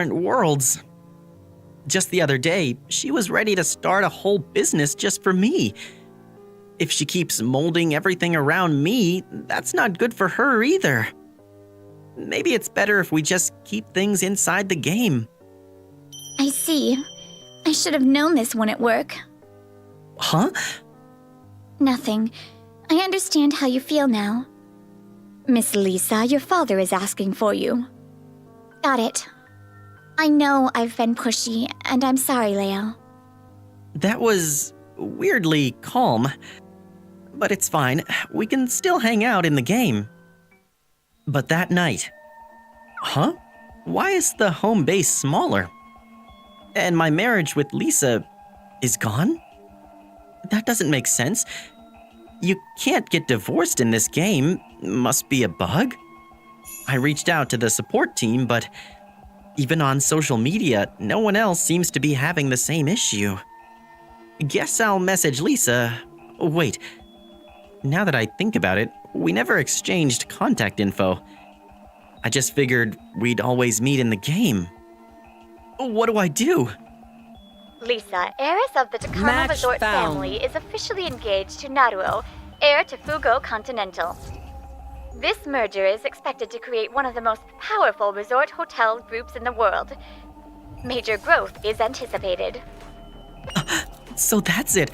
different worlds. Just the other day, she was ready to start a whole business just for me. If she keeps molding everything around me, that's not good for her either. Maybe it's better if we just keep things inside the game. I see. I should have known this wouldn't work. Huh? Nothing. I understand how you feel now. Miss Lisa, your father is asking for you. Got it. I know I've been pushy, and I'm sorry, Leo. That was weirdly calm. But it's fine. We can still hang out in the game. But that night... Huh? Why is the home base smaller? And my marriage with Lisa is gone? That doesn't make sense. You can't get divorced in this game. Must be a bug? I reached out to the support team, but even on social media, no one else seems to be having the same issue. Guess I'll message Lisa. Wait. Now that I think about it, we never exchanged contact info. I just figured we'd always meet in the game. What do I do? Lisa, heiress of the Takano Match Resort found. family, is officially engaged to Naruo, heir to Fugo Continental. This merger is expected to create one of the most powerful resort hotel groups in the world. Major growth is anticipated. So that's it.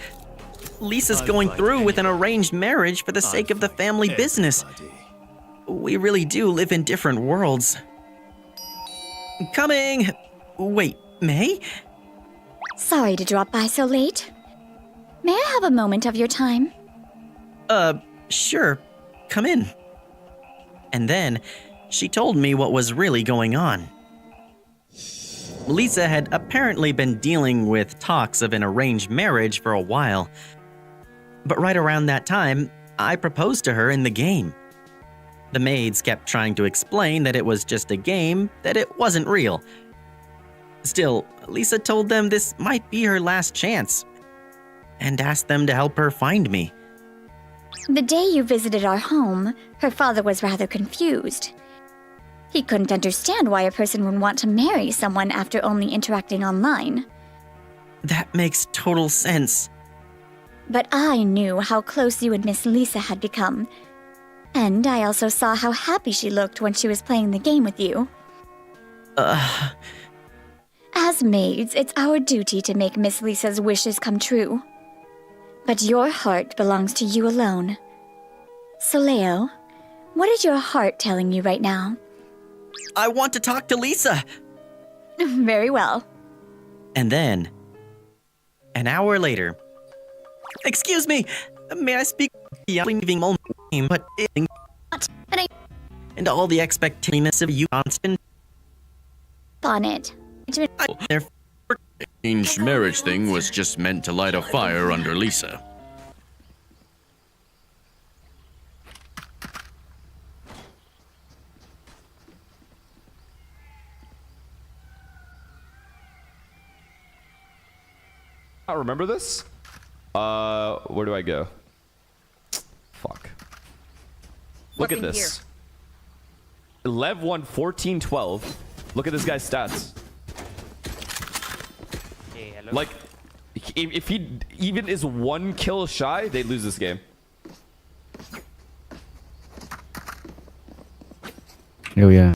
Lisa's going through with an arranged marriage for the sake of the family business. We really do live in different worlds. Coming! Wait, May? Sorry to drop by so late. May I have a moment of your time? Sure. Come in. And then, she told me what was really going on. Lisa had apparently been dealing with talks of an arranged marriage for a while. But right around that time, I proposed to her in the game. The maids kept trying to explain that it was just a game, that it wasn't real. Still, Lisa told them this might be her last chance, and asked them to help her find me. The day you visited our home, her father was rather confused. He couldn't understand why a person would want to marry someone after only interacting online. That makes total sense. But I knew how close you and Miss Lisa had become. And I also saw how happy she looked when she was playing the game with you. As maids, it's our duty to make Miss Lisa's wishes come true. But your heart belongs to you alone. So Leo, what is your heart telling you right now? I want to talk to Lisa! Very well. And then, an hour later, excuse me, may I speak? Leaving moment, but and all the expectations of you constant On it. Arranged marriage thing was just meant to light a fire under Lisa. I remember this. Where do I go? Fuck. Look at this. Lev won 14-12. Look at this guy's stats. Hey, hello. Like, if he even is one kill shy, they lose this game. Oh yeah.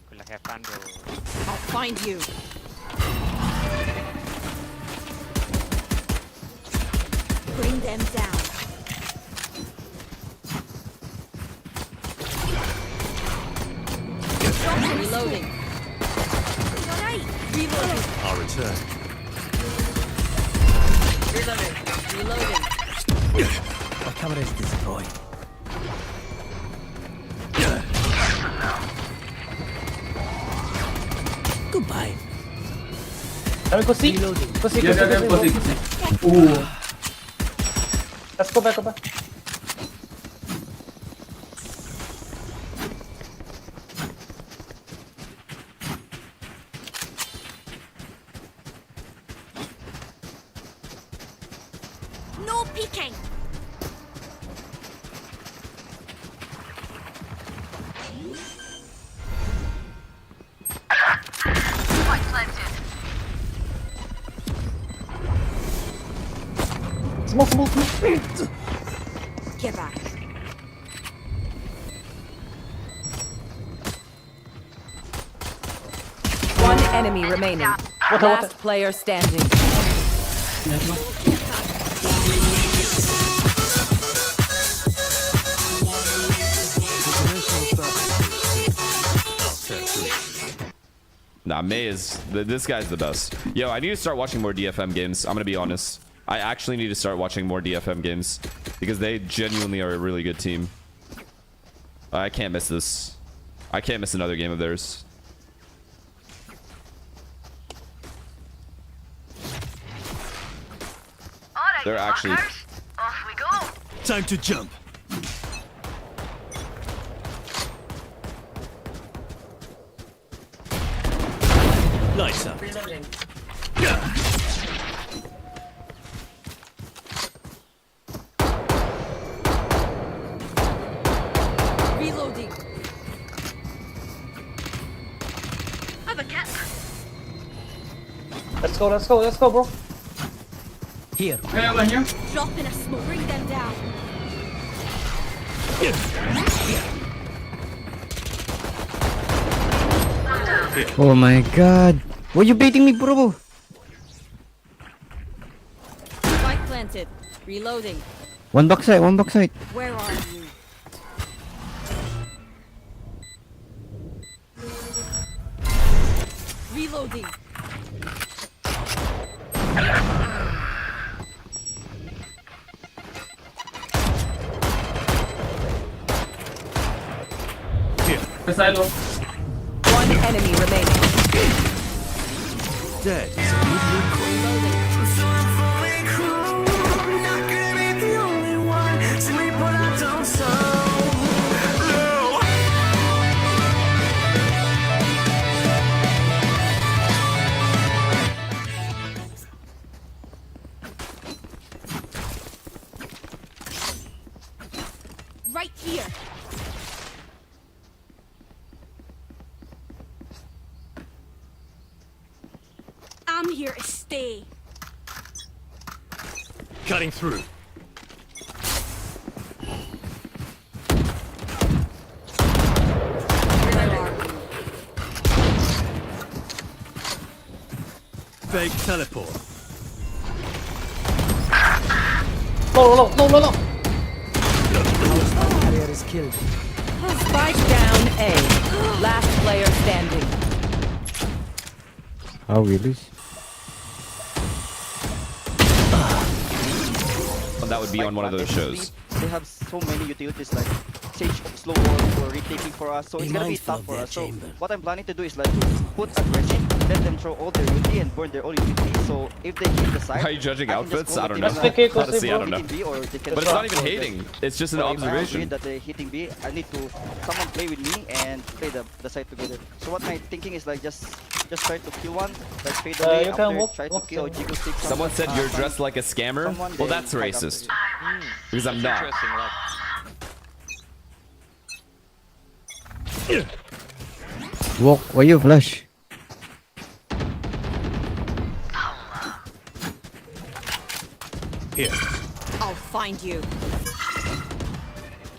Good luck, have fun, bro. I'll find you. Bring them down. Reloading. Reloading. I'll return. Reloading. Our camera is destroyed. Goodbye. Così, così, così, così. Scopa, scopa. No peeking. Smoke. Get back. One enemy remaining. Last player standing. Nah, May is... This guy's the best. Yo, I need to start watching more DFM games. I'm gonna be honest. I actually need to start watching more DFM games. Because they genuinely are a really good team. I can't miss this. I can't miss another game of theirs. They're actually... Off we go. Time to jump. Lights up. Reloading. Reloading. Have a cat. Let's go, bro. Here. Drop in a smoke. Bring them down. Oh my god. Why you baiting me, bro? Spike planted. Reloading. One backside. Where are you? Reloading. One enemy remaining. Dead is a good look. Right here. I'm here to stay. Cutting through. Where are you? Fake teleport. Low. Barrier is killed. Spike down A. Last player standing. How we lose? That would be on one of those shows. They have so many utilities like Sage slow wall for retaking for us, so it's gonna be tough for us. So what I'm planning to do is like put aggression, let them throw all their ulti and burn their own ulti. So if they hit the side, Are you judging outfits? I don't know. Honestly, Honestly, I don't know. B, or they can But it's not even hating. It's just an So if I agree observation. that they're hitting B, I need to someone play with me and play the side together. So what my thinking is like just try to kill one, like fade away you can after walk- try to walk kill or to- jiggle stick. Someone said you're dressed like a scammer? someone Well, they that's fight racist. after. Because I'm not. Interesting, like, Walk. Why you flash? Here. I'll find you.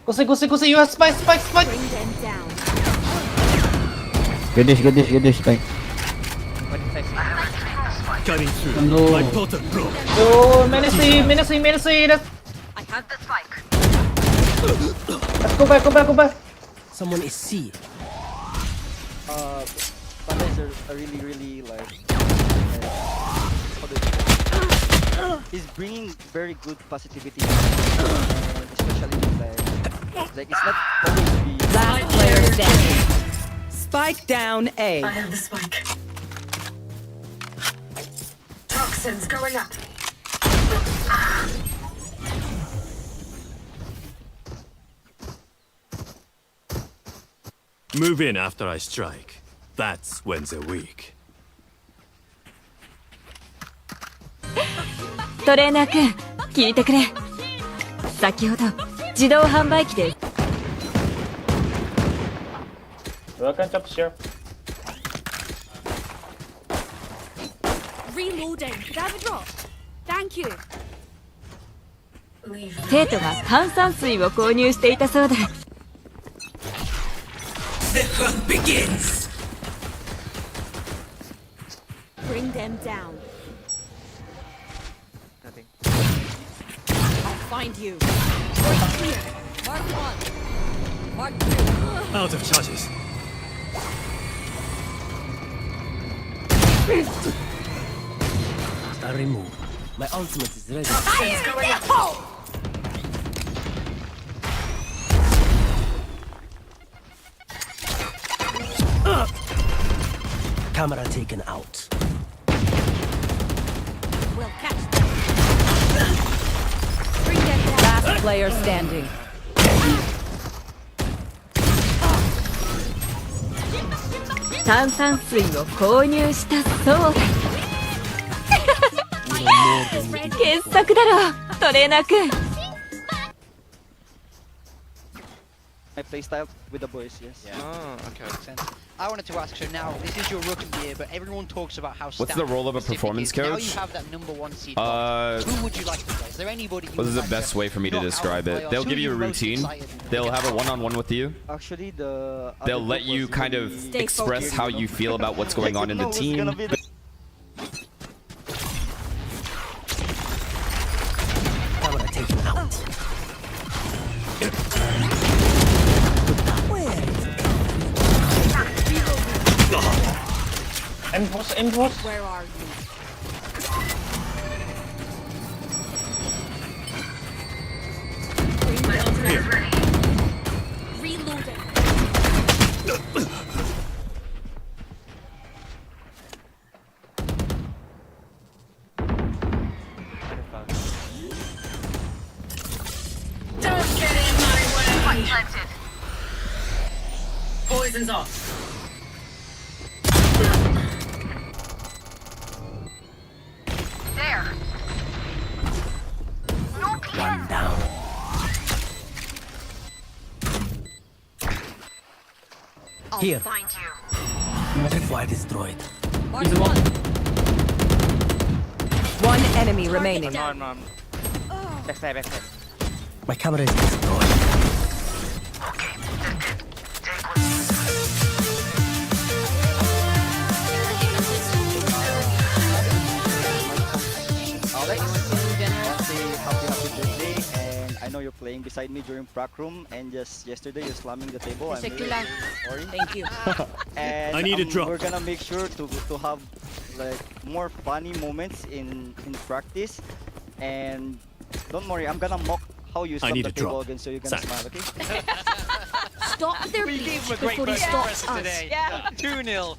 Go see. You have spike. Bring them down. Get this, spike. Cutting through. Like Potter, bro. Yo, Menacing. I have the spike. Let's go back. Someone is C. Sundays are really like how do he's bringing very good positivity, and especially like it's not always be Last player standing. Spike down A. I have the spike. Toxins going up. Move in after I strike. That's when they're weak. トレーナー君、聞いてくれ。先ほど自動販売機で Welcome to share. Reloading. Could I have a drop? Thank you. 生徒が炭酸水を購入していたそうだ。The hunt begins. Bring them down. Nothing. I'll find you. Mark 1. Mark 2. Out of charges. I remove. My ultimate is ready. Camera taken out. We'll catch them. Bring them down. Last player standing. 炭酸水を購入したそうだ。傑作だろ、トレーナー君。My playstyle with the boys, yes. Oh, okay. I wanted to ask, so now this is your rookie year, but everyone talks about how. What's the role of a specific performance it is. Now coach? you have that #1 seed. Who would you like to play? Is there anybody? You What is would the like best to way for me to knock out describe of it? playoffs? They'll Who give are you a most routine. excited? They'll have a one-on-one with you. Actually, the They'll let you kind of express how you feel about what's going on in the team. Camera taken out. Enforce. Where are you? My ultimate is ready. Reloading. Don't get in my way. Planted. Poison's off. There. One down. I'll Here. find you. Reservoir destroyed. Mark 1. One enemy remaining. Mom. Backside. My camera is destroyed. Alex, happy birthday, and I know you're playing beside me during prac room, and just yesterday you're slamming the table. I'm really sorry. Thank you. And I need a drop. we're gonna make sure to have like more funny moments in practice, and don't worry, I'm gonna mock how you slam need the a table drop. again, so you're gonna Thanks. smile, okay? Stop their We beat gave him a great before he birthday stops present us. today. Yeah, 2-0.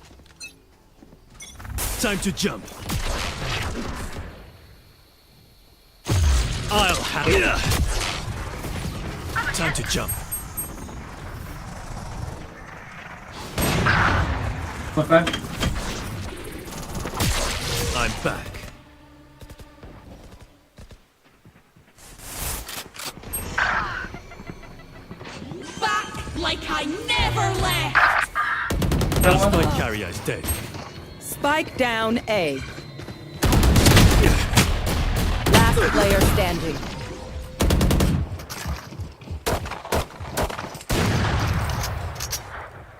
Time to jump. I'll have it. Time to jump. Okay. I'm back. Back like I never left. That's my carrier is dead. Spike down A. Last player standing.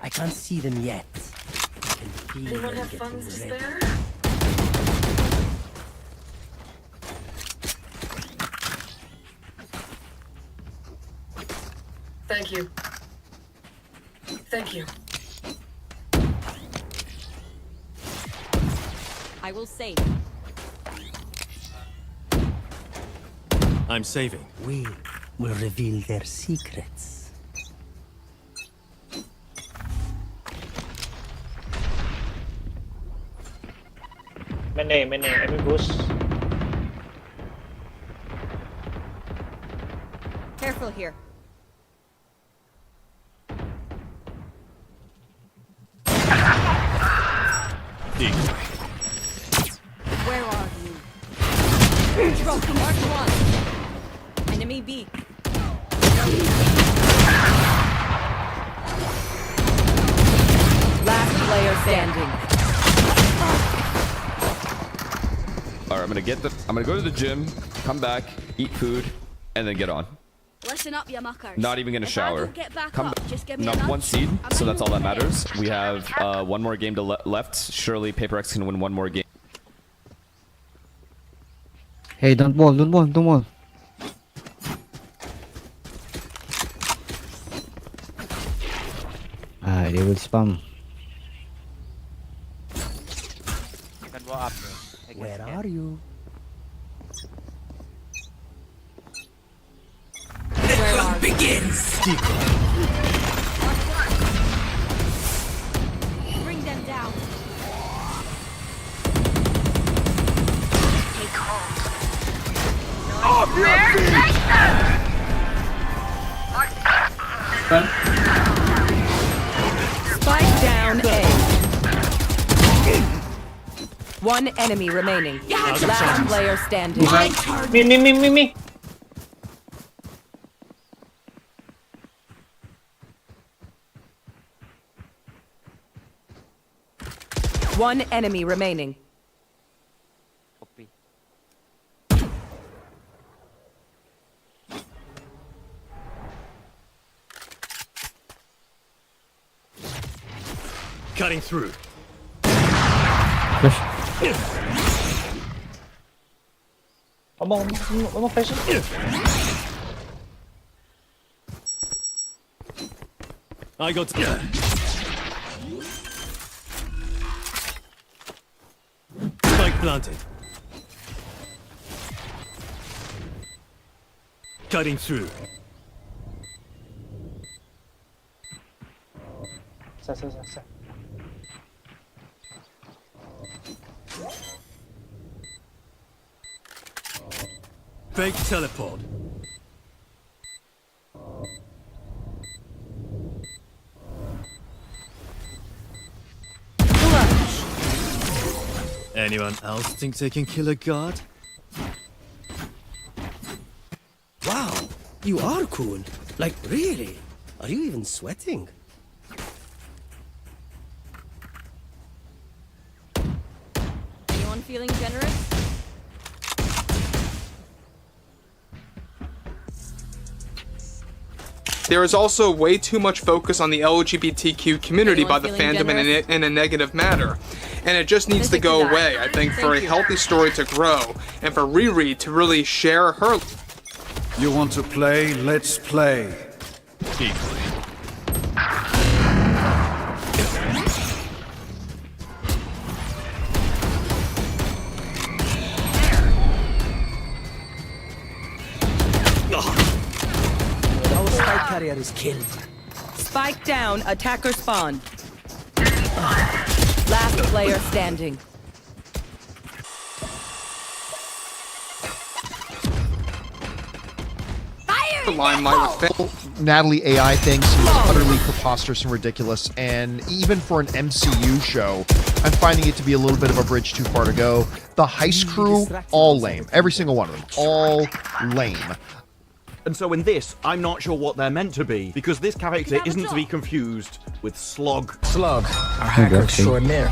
I can't see them yet. I can feel Anyone them have getting funds to ready. spare? Thank you. Thank you. I will save. I'm saving. We will reveal their secrets. Many, every boost. Careful here. Decoy. Where are you? Drop Mark 1. Enemy B. Last player standing. All right, I'm gonna go to the gym, come back, eat food, and then get on. Listen up, you muckers. Not even gonna shower. Come up, just give me no, a nudge. 1 seed, so that's all that matters. We have 2 1 more game to left. Surely Paper X can win 1 more game. Hey, don't wall, don't wall, don't wall. Ah, they will spam. You can go up, bro. Where are you? Where are you? Bring them down. Take hold. Spike down A. 1 enemy remaining. Last player standing. Me. 1 enemy remaining. Copy. Cutting through. One more patient. I got. Spike planted. Cutting through. Sir. Fake teleport. Anyone else think they can kill a god? Wow, you are cool. Like, really? Are you even sweating? Anyone feeling generous? There is also way too much focus on the LGBTQ community by the Anyone fandom feeling in a negative manner. And it just needs to go away, I think, for a healthy story to grow, and for Riri to really share her... You want to play? Let's play. Equally. Our spike carrier is killed. Spike down, attacker spawn. Last player standing. Natalie AI thing seems utterly preposterous and ridiculous, and even for an MCU show, I'm finding it to be a little bit of a bridge too far to go. The heist crew, all lame. Every single one of them, all lame. And so in this, I'm not sure what they're meant to be, because this character isn't to be confused with Slog. Slug, our hacker extraordinaire.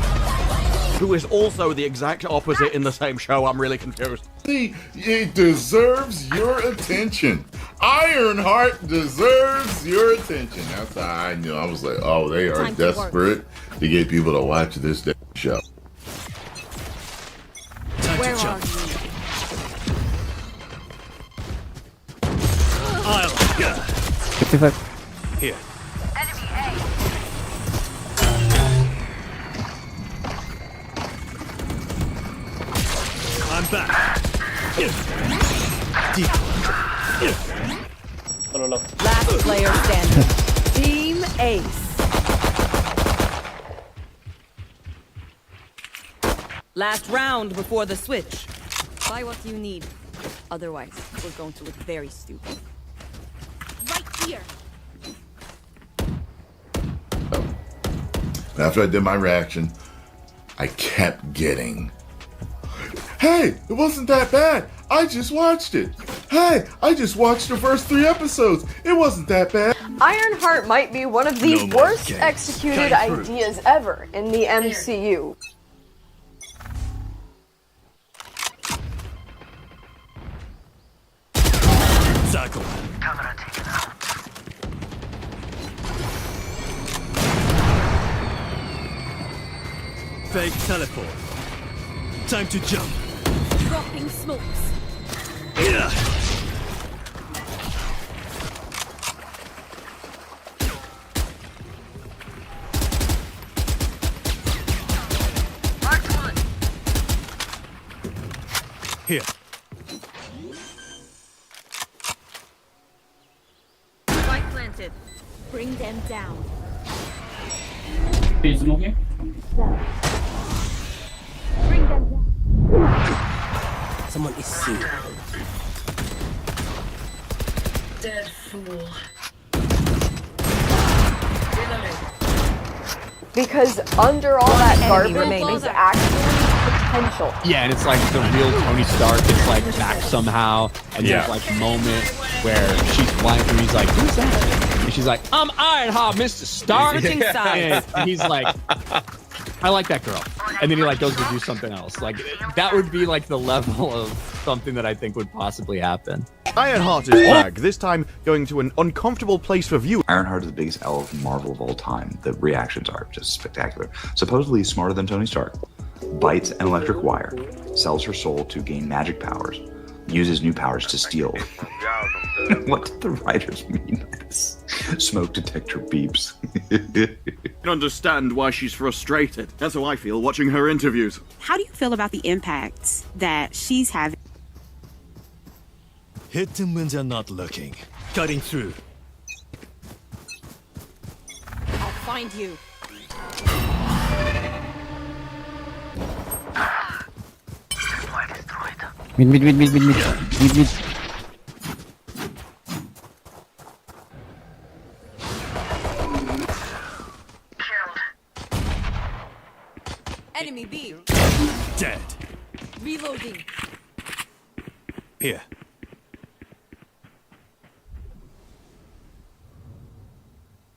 Who is also the exact opposite in the same show. I'm really confused. It deserves your attention. Ironheart deserves your attention. That's how I knew. I was like, oh, they are desperate to get people to watch this show. Where are you? I'll 55. here. Enemy A. I'm back. Last player standing. Team Ace. Last round before the switch. Buy what you need. Otherwise, we're going to look very stupid. Right here. After I did my reaction, I kept getting, hey, it wasn't that bad. I just watched it. Hey, I just watched the first 3 episodes. It wasn't that bad. Ironheart might be one of the worst executed ideas ever in the MCU. Circle. Fake teleport. Time to jump. Dropping smokes. Yeah. Here. Spike planted. Bring them down. Please move here. Bring them down. Someone is sick. Dead fool. Reloading. Because under all that enemy garbage remaining. is actually potential. Yeah, and it's like the real Tony Stark is like back somehow, and Yeah. there's like a moment where she's blind and he's like, "Who's that?" And she's like, "I'm Ironheart, Mr. Stark." Switching sides. And he's like, "I like that girl," and then he like goes to do something else. Like that would be like the level of something that I think would possibly happen. Ironheart is back, this time going to an uncomfortable place for viewers. Ironheart is the biggest elf Marvel of all time. The reactions are just spectacular. Supposedly smarter than Tony Stark. Bites an electric wire. Sells her soul to gain magic powers. Uses new powers to steal. What did the writers mean by this? Smoke detector beeps. I can understand why she's frustrated. That's how I feel watching her interviews. How do you feel about the impact that she's having? Hit them when they're not looking. Cutting through. I'll find you. Mid. Enemy B. Dead. Reloading. Here.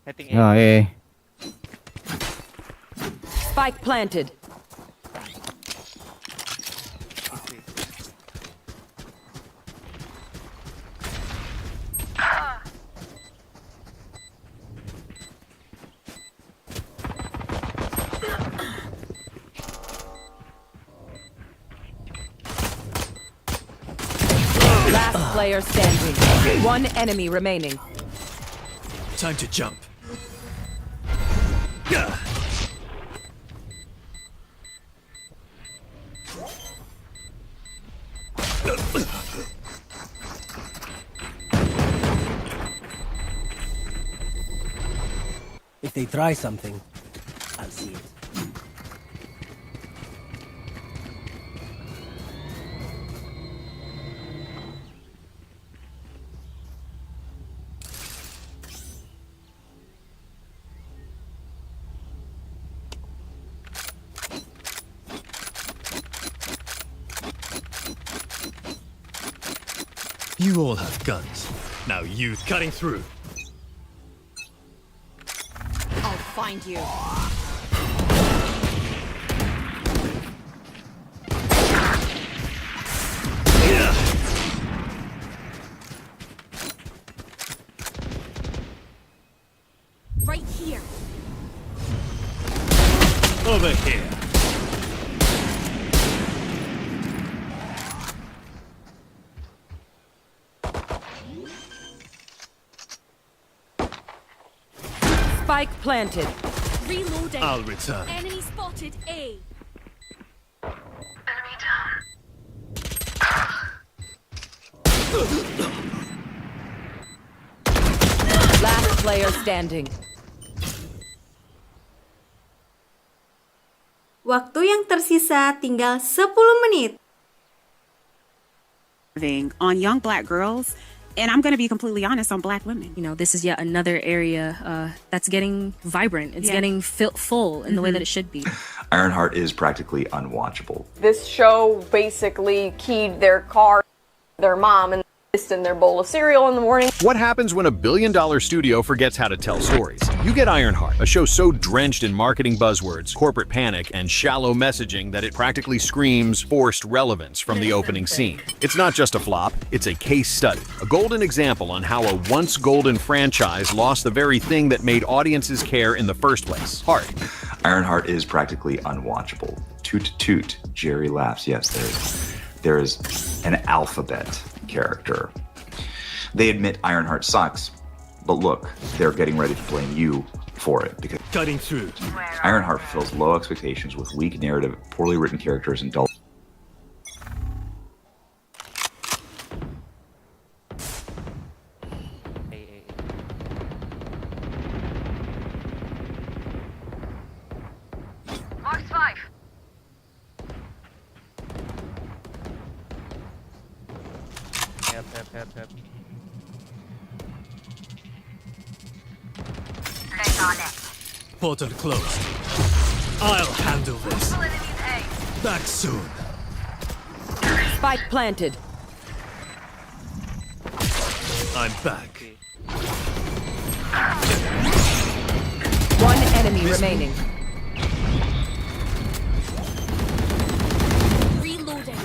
Hitting Oh, yeah. Spike planted. Last player standing. One enemy remaining. Time to jump. Yeah. If they try something, I'll see it. You all have guns. Now you cutting through. I'll find you. Right here. Over here. Spike planted. Reloading. I'll return. Enemy spotted A. Enemy down. Last player standing. Waktu yang tersisa tinggal 10 menit. On young black girls, and I'm going to be completely honest, on black women. You know, this is yet another area that's getting vibrant. It's getting full in the way that it should be. Ironheart is practically unwatchable. This show basically keyed their car, their mom, and in their bowl of cereal in the morning. What happens when a billion-dollar studio forgets how to tell stories? You get Ironheart, a show so drenched in marketing buzzwords, corporate panic, and shallow messaging that it practically screams forced relevance from the opening scene. It's not just a flop, it's a case study, a golden example on how a once golden franchise lost the very thing that made audiences care in the first place: heart. Ironheart is practically unwatchable. Toot toot, Jerry laughs. Yes, there is an alphabet character. They admit Ironheart sucks, but look, they're getting ready to blame you for it because cutting through. Ironheart fulfills low expectations with weak narrative, poorly written characters, and dull. Mark 5. Help. Portal closed. I'll handle this. Back soon. Spike planted. I'm back. One enemy remaining. Reloading.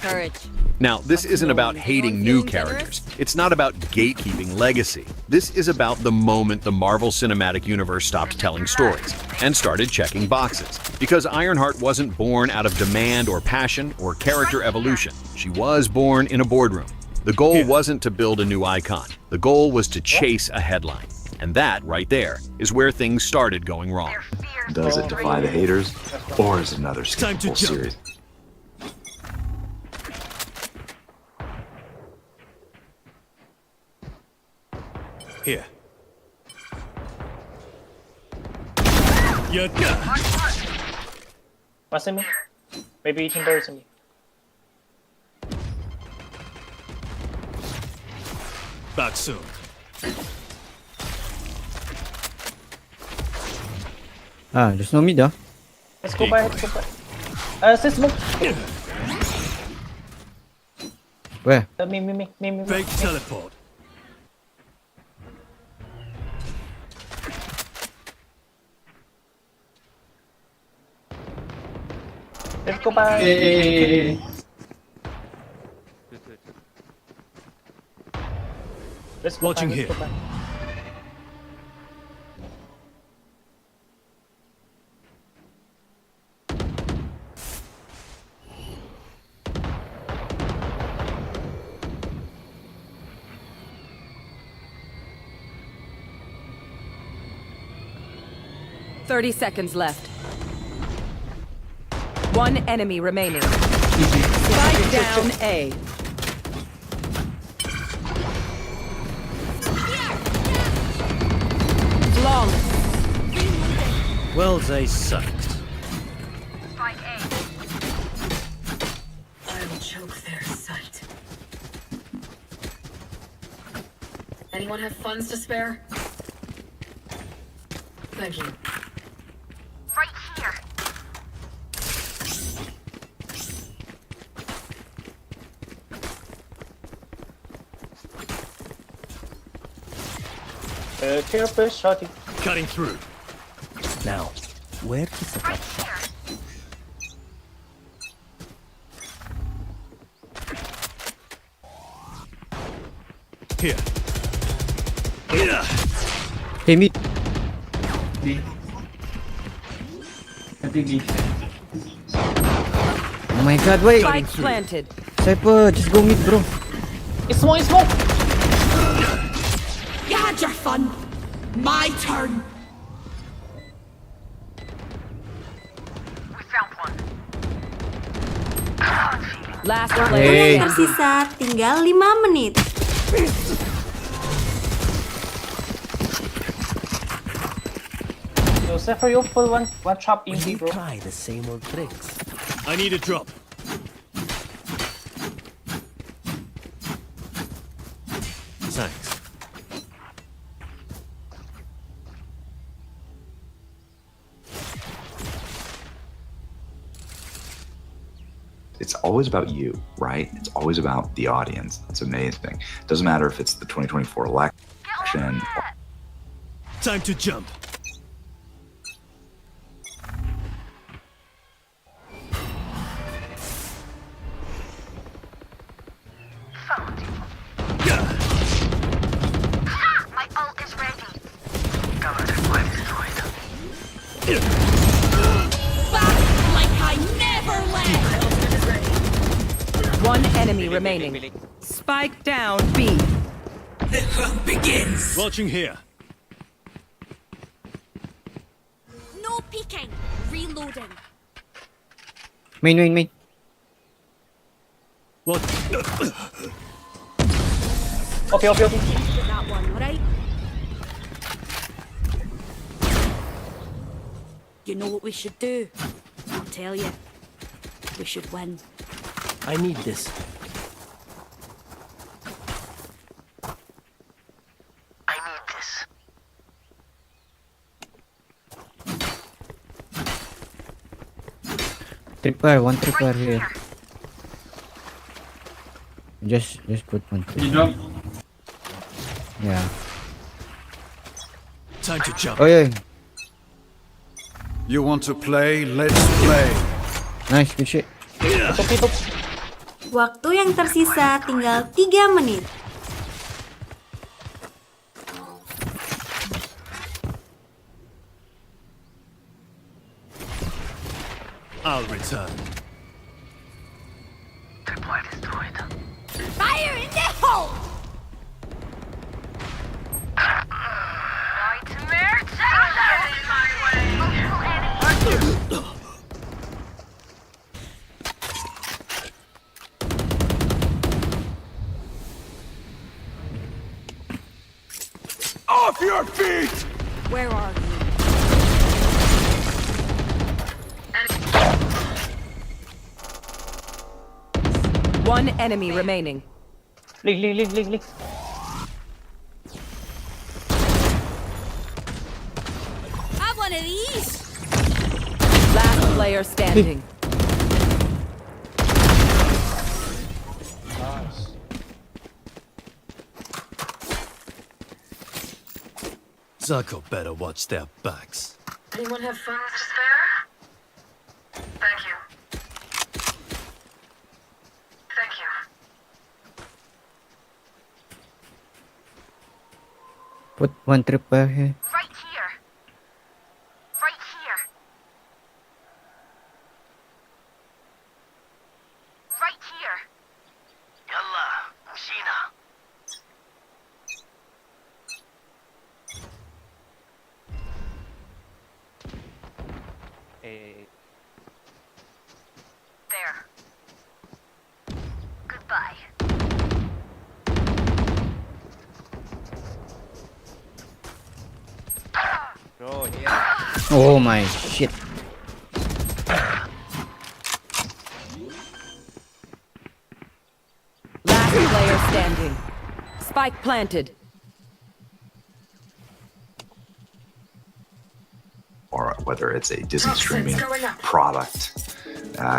Courage. Now, this isn't about hating new characters. It's not about gatekeeping legacy. This is about the moment the Marvel Cinematic Universe stopped telling stories and started checking boxes. Because Ironheart wasn't born out of demand or passion or character evolution. She was born in a boardroom. The goal wasn't to build a new icon. The goal was to chase a headline. And that, right there, is where things started going wrong. Does it defy the haters, or is it another skippable series? Here. You're done. What's in me? Maybe you can bury me. Back soon. There's no mid, Let's go by. Say smoke. Where? Me. Fake teleport. Let's go by. Let's go Watching by, here. let's go by. Thirty seconds left. One enemy remaining. Spike down A. Flawless. Well, they sucked. Spike A. I'll choke their sight. Anyone have funds to spare? Thank you. Right here. Careful, shotty. Cutting through. Now, where to set up shop? Here. Hey, mid. Oh my god, wait. Spike planted. Cypher, just go mid, bro. It's smoke. You had your fun. My turn. We found one. Last Waktu player. yang tersisa tinggal 5 menit. Yo, Cypher, you pull one trap in We bro. try the same old tricks. I need a drop. Thanks. it's always about you, right? It's always about the audience. It's amazing. It doesn't matter if it's the 2024 election. Time to jump. My ult is ready. Like I never left! One enemy remaining. Spike down B. The hunt begins! Watching here. No peeking. Reloading. Main. What? Okay. That one, alright? You know what we should do? I'll tell you. We should win. I need this. Tripper, one tripper here. Just put one tripper. Yeah. Time to jump. Oh yeah. You want to play? Let's play. Nice, good shit. Waktu yang tersisa tinggal 3 menit. I'll return. Fire in the hole! Nightmare Off your feet! Where are you? One enemy remaining. Leak. Have one of these! Last player standing. Zuko better watch their backs. Anyone have funds to spare? Thank you. Thank you. Put one tripper here. Right here. Right here. Right here. Yalla, Mshina. There. Goodbye. Bro, here. Oh my shit. Last player standing. Spike planted. Or whether it's a Disney Toxins streaming going up. product,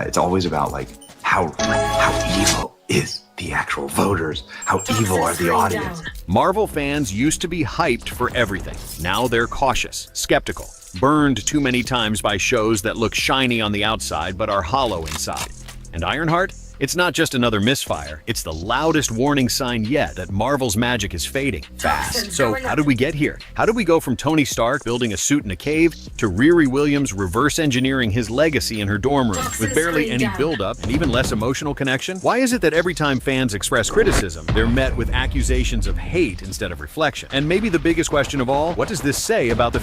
it's always about like how evil is the actual voters, how evil are the audience. Marvel fans used to be hyped for everything. Now they're cautious, skeptical, burned too many times by shows that look shiny on the outside but are hollow inside. And Ironheart? It's not just another misfire, it's the loudest warning sign yet that Marvel's magic is fading fast. So how did we get here? How did we go from Tony Stark building a suit in a cave to Riri Williams reverse engineering his legacy in her dorm room with barely any build-up and even less emotional connection? Why is it that every time fans express criticism, they're met with accusations of hate instead of reflection? And maybe the biggest question of all, what does this say about the...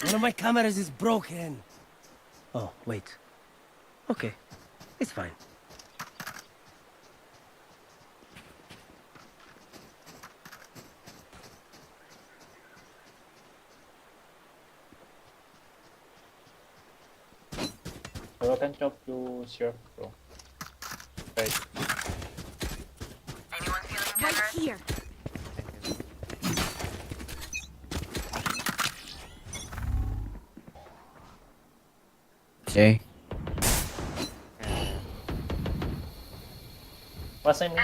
One of my cameras is broken. Oh, wait. Okay. It's fine. Bro, can chop you sure, bro. Right. Right here. Okay. What's in me?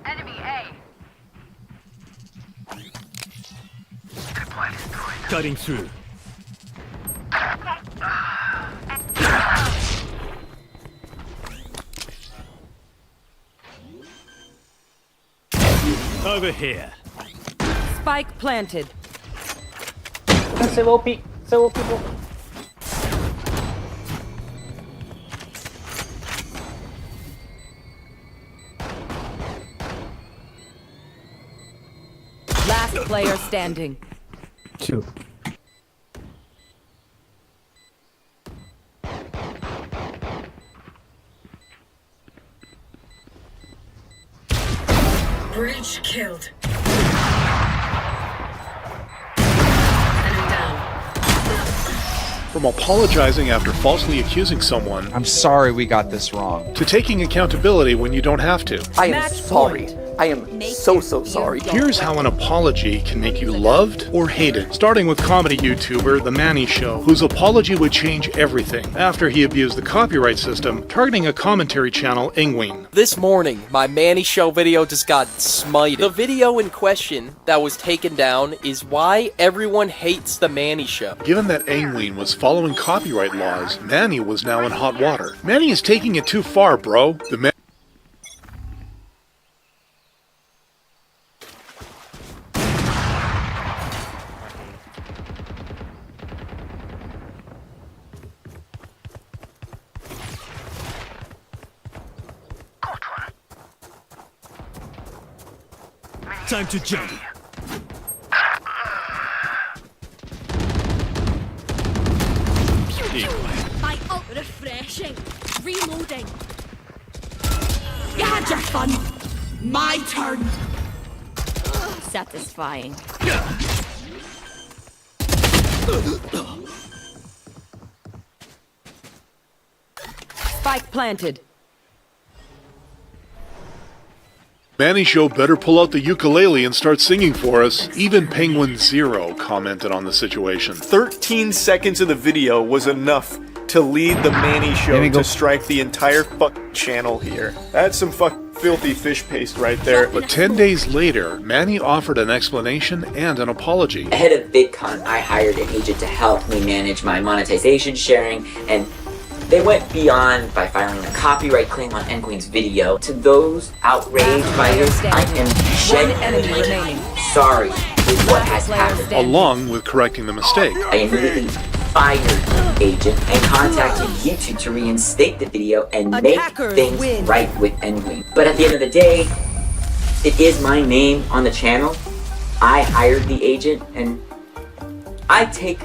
Enemy A. Cutting through. Over here. Spike planted. Save OP. Save OP, bro. Last player standing. 2. Breach killed. From apologizing after falsely accusing someone, I'm sorry we got this wrong, to taking accountability when you don't have to. I am sorry. I am so sorry. Here's how an apology can make you loved or hated. Starting with comedy YouTuber The Manny Show, whose apology would change everything after he abused the copyright system, targeting a commentary channel, Ingween. This morning, my Manny Show video just got smited. The video in question that was taken down is why everyone hates the Manny Show. Given that Ingween was following copyright laws, Manny was now in hot water. Manny is taking it too far, bro. Time to jump. My ult refreshing. Reloading. You had your fun. My turn. Satisfying. Spike planted. Manny Show better pull out the ukulele and start singing for us. Even Penguin Zero commented on the situation. 13 seconds of the video was enough to lead the Manny Show to strike the entire channel here. That's some filthy fish paste right there. But 10 days later, Manny offered an explanation and an apology. Ahead of VidCon, I hired an agent to help me manage my monetization sharing, and they went beyond by filing a copyright claim on Ngween's video. To those outraged by this, I am genuinely sorry with what has happened. Along with correcting the mistake. I immediately fired the agent and contacted YouTube to reinstate the video and make things right with Ngween. But at the end of the day, it is my name on the channel. I hired the agent and I take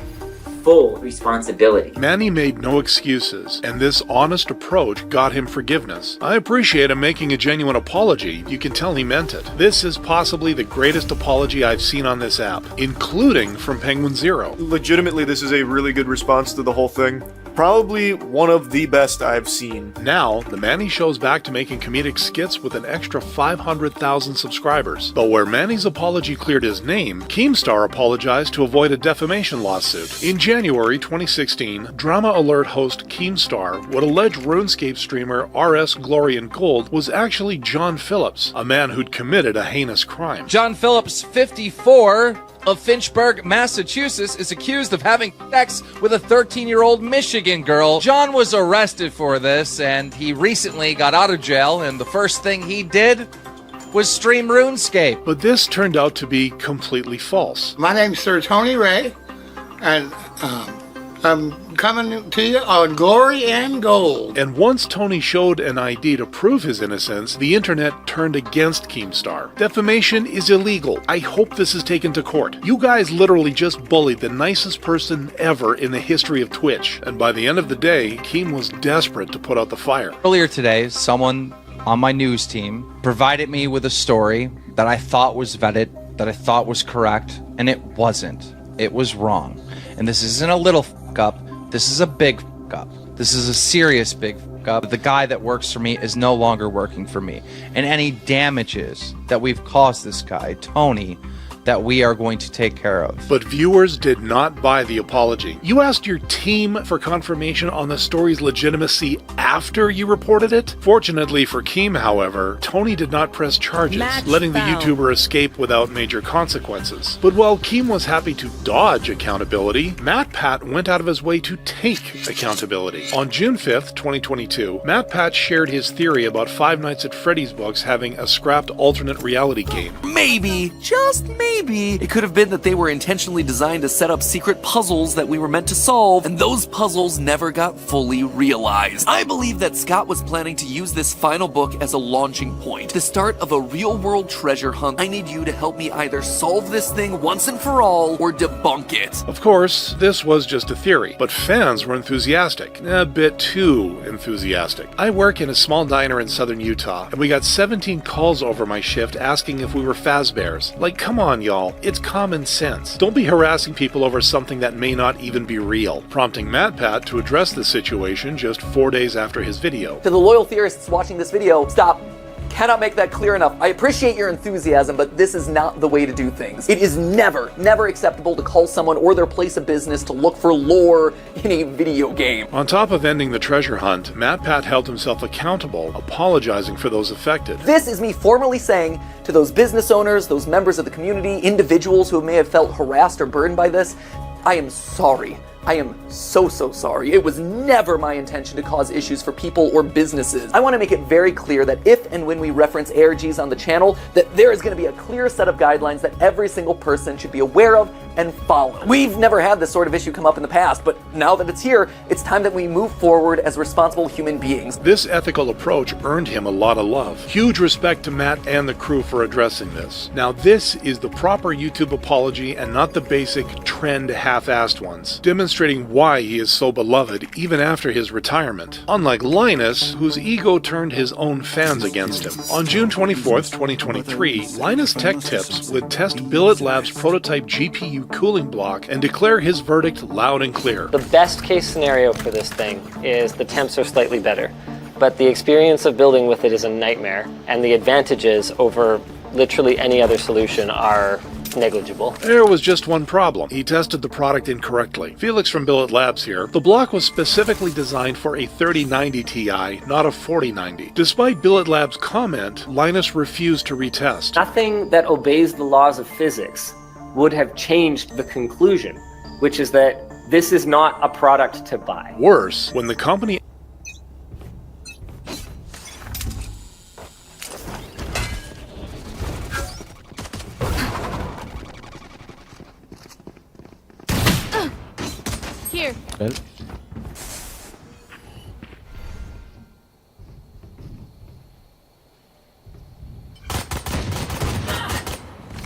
full responsibility. Manny made no excuses, and this honest approach got him forgiveness. I appreciate him making a genuine apology. You can tell he meant it. This is possibly the greatest apology I've seen on this app, including from Penguin Zero. Legitimately, this is a really good response to the whole thing. Probably one of the best I've seen. Now, the Manny Show's back to making comedic skits with an extra 500,000 subscribers. But where Manny's apology cleared his name, Keemstar apologized to avoid a defamation lawsuit. In January 2016, Drama Alert host Keemstar would allege RuneScape streamer RS Glory and Gold was actually John Phillips, a man who'd committed a heinous crime. John Phillips, 54, of Finchburg, Massachusetts, is accused of having sex with a 13-year-old Michigan girl. John was arrested for this, and he recently got out of jail, and the first thing he did was stream RuneScape. But this turned out to be completely false. My name's Sir Tony Ray, and I'm coming to you on Glory and Gold. And once Tony showed an ID to prove his innocence, the internet turned against Keemstar. Defamation is illegal. I hope this is taken to court. You guys literally just bullied the nicest person ever in the history of Twitch. And by the end of the day, Keem was desperate to put out the fire. Earlier today, someone on my news team provided me with a story that I thought was vetted, that I thought was correct, and it wasn't. It was wrong. And this isn't a little fuck up. This is a big fuck up. This is a serious big fuck fuck up. The guy that works for me is no longer working for me. And any damages that we've caused this guy, Tony, that we are going to take care of. But viewers did not buy the apology. You asked your team for confirmation on the story's legitimacy after you reported it? Fortunately for Keem, however, Tony did not press charges, letting the YouTuber escape without major consequences. But while Keem was happy to dodge accountability, MatPat went out of his way to take accountability. On June 5th, 2022, MatPat shared his theory about Five Nights at Freddy's books having a scrapped alternate reality game. Maybe, just maybe, it could have been that they were intentionally designed to set up secret puzzles that we were meant to solve, and those puzzles never got fully realized. I believe that Scott was planning to use this final book as a launching point, the start of a real-world treasure hunt. I need you to help me either solve this thing once and for all, or debunk it. Of course, this was just a theory, but fans were enthusiastic. A bit too enthusiastic. I work in a small diner in southern Utah, and we got 17 calls over my shift asking if we were Fazbears. Like, come on, y'all. It's common sense. Don't be harassing people over something that may not even be real, prompting MatPat to address the situation just 4 days after his video. To the loyal theorists watching this video, stop. Cannot make that clear enough. I appreciate your enthusiasm, but this is not the way to do things. It is never, never acceptable to call someone or their place of business to look for lore in a video game. On top of ending the treasure hunt, MatPat held himself accountable, apologizing for those affected. This is me formally saying to those business owners, those members of the community, individuals who may have felt harassed or burdened by this, I am sorry. I am so sorry. It was never my intention to cause issues for people or businesses. I want to make it very clear that if and when we reference ARGs on the channel, that there is going to be a clear set of guidelines that every single person should be aware of and follow. We've never had this sort of issue come up in the past, but now that it's here, it's time that we move forward as responsible human beings. This ethical approach earned him a lot of love. Huge respect to Matt and the crew for addressing this. Now this is the proper YouTube apology and not the basic trend half-assed ones, demonstrating why he is so beloved even after his retirement. Unlike Linus, whose ego turned his own fans against him. On June 24th, 2023, Linus Tech Tips would test Billet Labs' prototype GPU cooling block and declare his verdict loud and clear. The best case scenario for this thing is the temps are slightly better, but the experience of building with it is a nightmare, and the advantages over literally any other solution are negligible. There was just one problem. He tested the product incorrectly. Felix from Billet Labs here. The block was specifically designed for a 3090 Ti, not a 4090. Despite Billet Labs' comment, Linus refused to retest. Nothing that obeys the laws of physics would have changed the conclusion, which is that this is not a product to buy. Worse, when the company Here. Well.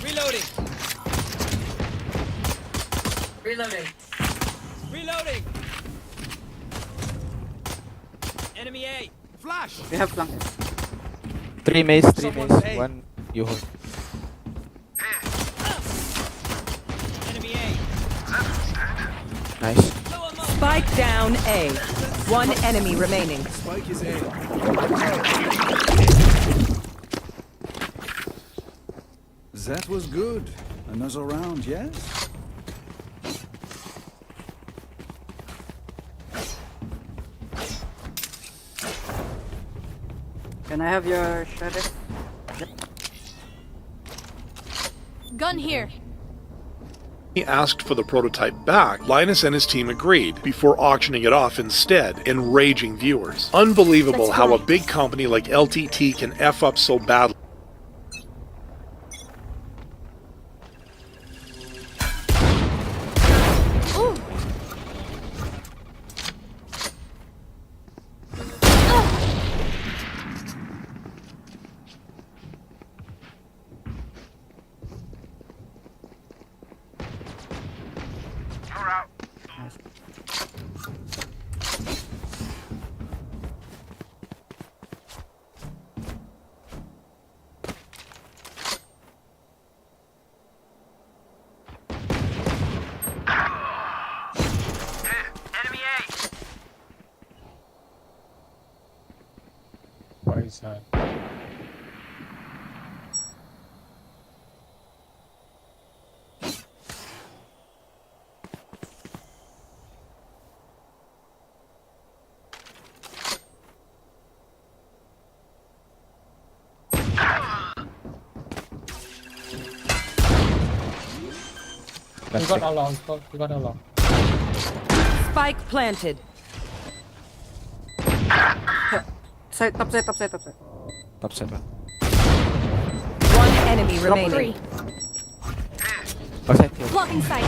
Reloading. Reloading. Reloading. Enemy A. Flash. We have flank. 3 mace, 1 you hold. Enemy A. Nice. Spike down A. One enemy remaining. Spike is A. That was good. Another round, yes? Can I have your shadow? Gun here. He asked for the prototype back, Linus and his team agreed, before auctioning it off instead, enraging viewers. Unbelievable how a big company like LTT can F up so badly. side. That's You got along. You got along. Spike planted. Side, top side, top side, top side. Top side ba? One enemy remaining. Top side. Blocking sight.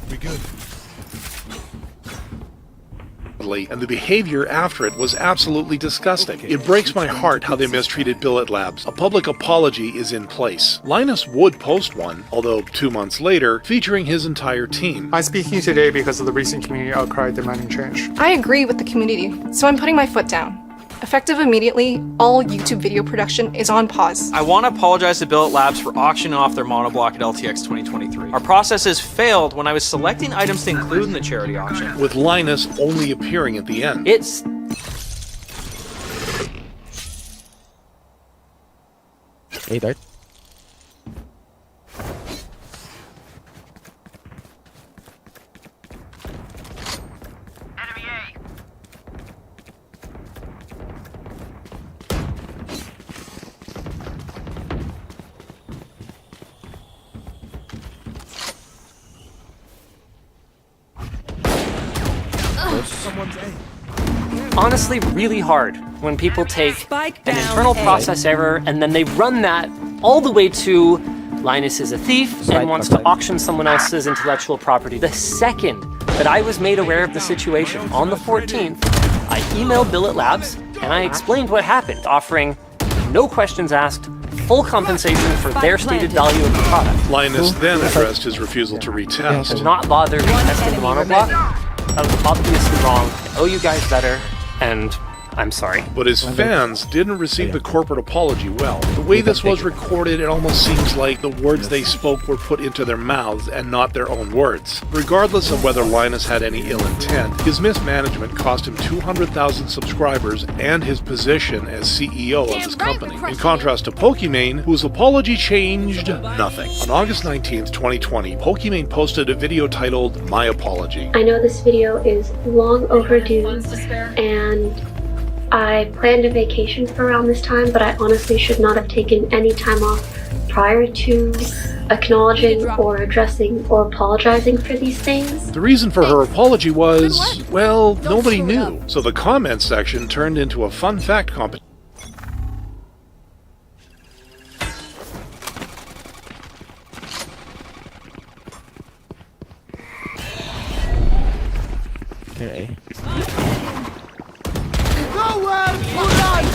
We good. And the behavior after it was absolutely disgusting. It breaks my heart how they mistreated Billet Labs. A public apology is in place. Linus would post one, although 2 months later, featuring his entire team. I'm speaking today because of the recent community outcry demanding change. I agree with the community, so I'm putting my foot down. Effective immediately, all YouTube video production is on pause. I want to apologize to Billet Labs for auctioning off their monoblock at LTX 2023. Our processes failed when I was selecting items to include in the charity auction. With Linus only appearing at the end. It's... Hey, Dart. Honestly, really hard when people take an internal process error and then they run that all the way to Linus is a thief and wants to auction someone else's intellectual property. The second that I was made aware of the situation, on the 14th, I emailed Billet Labs and I explained what happened, offering no questions asked, full compensation for their stated value of the product. Linus then addressed his refusal to retest. To not bother retesting the monoblock, that was obviously wrong. I owe you guys better, and I'm sorry. But his fans didn't receive the corporate apology well. The way this was recorded, it almost seems like the words they spoke were put into their mouths and not their own words. Regardless of whether Linus had any ill intent, his mismanagement cost him 200,000 subscribers and his position as CEO of his company. In contrast to Pokimane, whose apology changed nothing. On August 19th, 2020, Pokimane posted a video titled My Apology. I know this video is long overdue, and I planned a vacation for around this time, but I honestly should not have taken any time off prior to acknowledging or addressing or apologizing for these things. The reason for her apology was, well, nobody knew. So the comments section turned into a fun fact competition. Okay. Nowhere to run!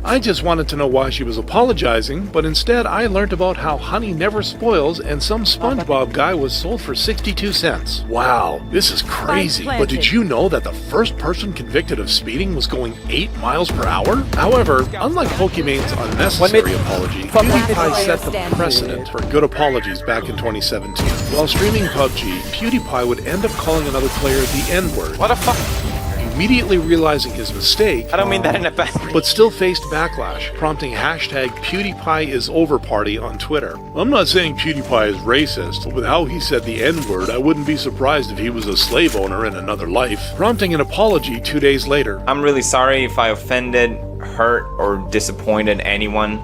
I just wanted to know why she was apologizing, but instead I learned about how honey never spoils and some SpongeBob guy was sold for 62 cents. Wow, this is crazy. But did you know that the first person convicted of speeding was going 8 miles per hour? However, unlike Pokimane's unnecessary apology, PewDiePie set the precedent for good apologies back in 2017. While streaming PUBG, PewDiePie would end up calling another player the N-word. What the fuck? Immediately realizing his mistake, I don't mean that in a bad way, but still faced backlash, prompting hashtag PewDiePieIsOverParty on Twitter. I'm not saying PewDiePie is racist, but with how he said the N-word, I wouldn't be surprised if he was a slave owner in another life, prompting an apology 2 days later. I'm really sorry if I offended, hurt, or disappointed anyone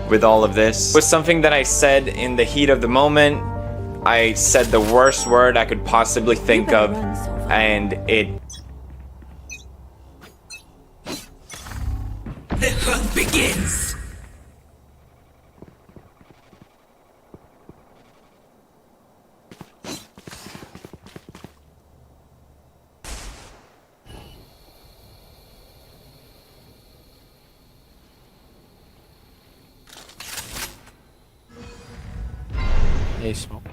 with all of this. It was something that I said in the heat of the moment. I said the worst word I could possibly think of, and it... The hunt begins! Hey, smoke.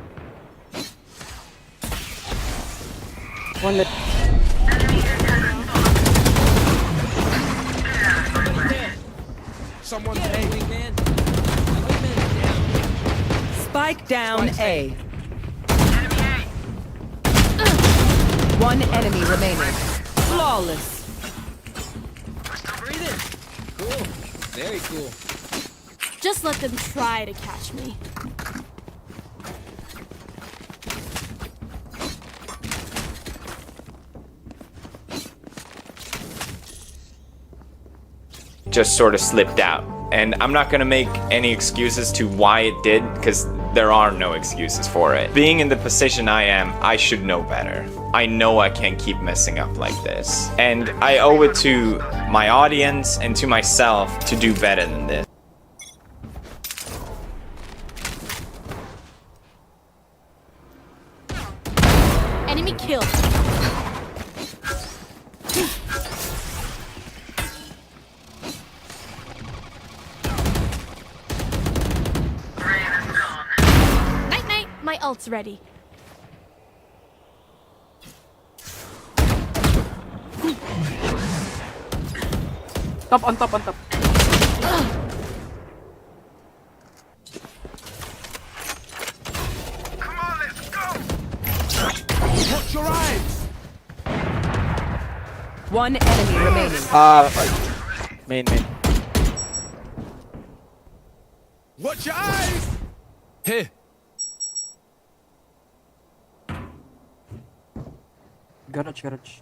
One left. Someone Spike down A. One enemy remaining. Flawless. Breathe in. Cool. Very cool. Just let them try to catch me. Just sort of slipped out. And I'm not gonna make any excuses to why it did, because there are no excuses for it. Being in the position I am, I should know better. I know I can't keep messing up like this. And I owe it to my audience and to myself to do better than this. Enemy killed. My ult's ready. Top, on top, on top. Come on, let's go. Watch your eyes. One enemy remaining. Main. Watch your eyes. Here. Garage.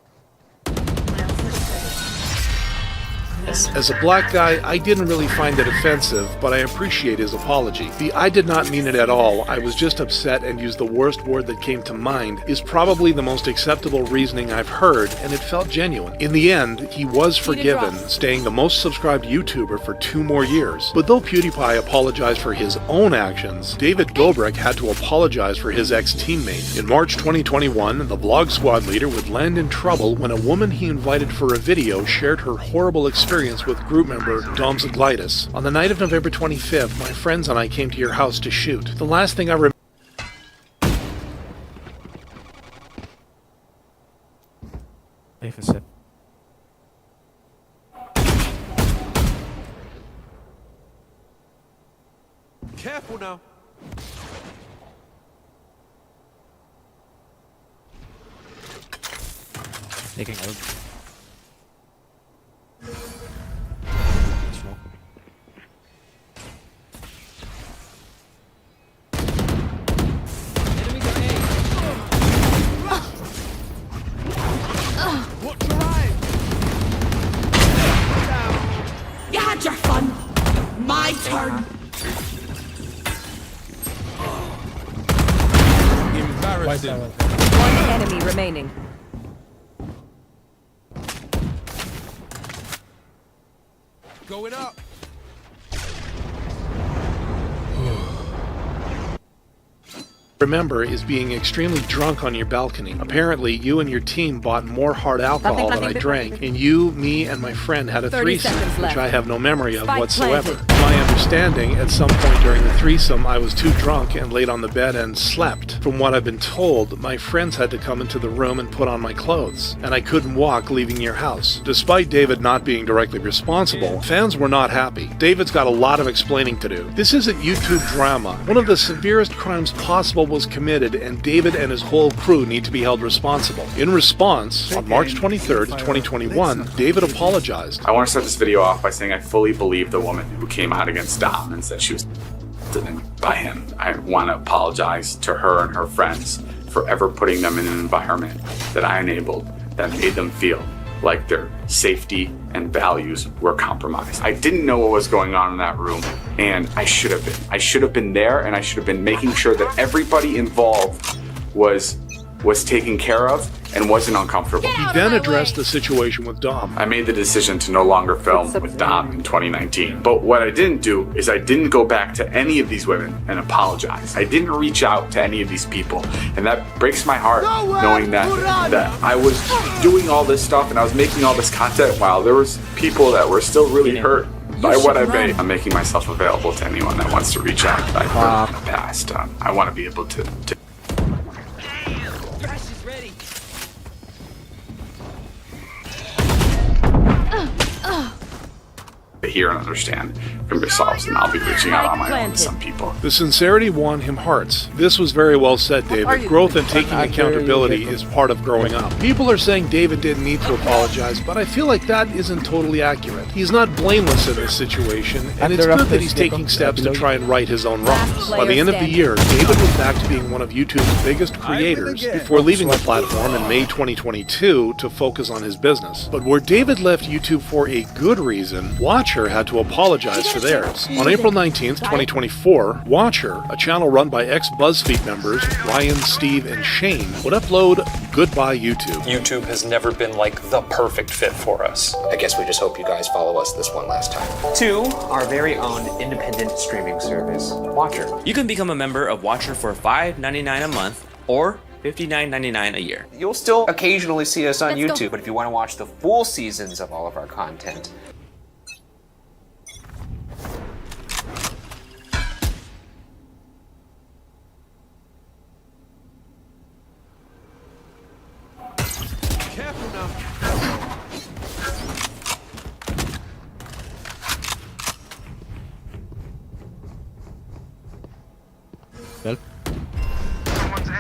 As a black guy, I didn't really find it offensive, but I appreciate his apology. The "I did not mean it at all, I was just upset and used the worst word that came to mind" is probably the most acceptable reasoning I've heard, and it felt genuine. In the end, he was forgiven, staying the most subscribed YouTuber for 2 more years. But though PewDiePie apologized for his own actions, David Dobrik had to apologize for his ex-teammate. In March 2021, the Vlog Squad leader would land in trouble when a woman he invited for a video shared her horrible experience with group member Dom Zaglitis. On the night of November 25th, my friends and I came to your house to shoot. The last thing I remember. Careful now. Taking out. Watch your eyes. You had your fun. My turn. Embarrassing. One enemy remaining. Going up. Remember is being extremely drunk on your balcony. Apparently, you and your team bought more hard alcohol than I drank, and you, me, and my friend had a threesome, which I have no memory of whatsoever. My understanding, at some point during the threesome, I was too drunk and laid on the bed and slept. From what I've been told, my friends had to come into the room and put on my clothes, and I couldn't walk leaving your house. Despite David not being directly responsible, fans were not happy. David's got a lot of explaining to do. This isn't YouTube drama. One of the severest crimes possible was committed, and David and his whole crew need to be held responsible. In response, on March 23rd, 2021, David apologized. I want to start this video off by saying I fully believe the woman who came out against Dom and said she was by him. I want to apologize to her and her friends for ever putting them in an environment that I enabled that made them feel like their safety and values were compromised. I didn't know what was going on in that room, and I should have been. I should have been there, and I should have been making sure that everybody involved was taken care of and wasn't uncomfortable. He then addressed the situation with Dom. I made the decision to no longer film with Dom in 2019. But what I didn't do is I didn't go back to any of these women and apologize. I didn't reach out to any of these people. And that breaks my heart knowing that I was doing all this stuff and I was making all this content while there was people that were still really hurt by what I made. I'm making myself available to anyone that wants to reach out. I've hurt in the past. I want to be able to to hear and understand from yourselves, and I'll be reaching out on my own to some people. The sincerity won him hearts. This was very well said, David. Growth and taking accountability is part of growing up. People are saying David didn't need to apologize, but I feel like that isn't totally accurate. He's not blameless in this situation, and it's good that he's taking steps to try and right his own wrongs. By the end of the year, David was back to being one of YouTube's biggest creators before leaving the platform in May 2022 to focus on his business. But where David left YouTube for a good reason, Watcher had to apologize for theirs. On April 19th, 2024, Watcher, a channel run by ex-BuzzFeed members Ryan, Steve, and Shane, would upload Goodbye YouTube. YouTube has never been like the perfect fit for us. I guess we just hope you guys follow us this one last time. 2, our very own independent streaming service, Watcher. You can become a member of Watcher for $5.99 a month or $59.99 a year. You'll still occasionally see us on YouTube, but if you want to watch the full seasons of all of our content, Careful now. Well. Someone's A.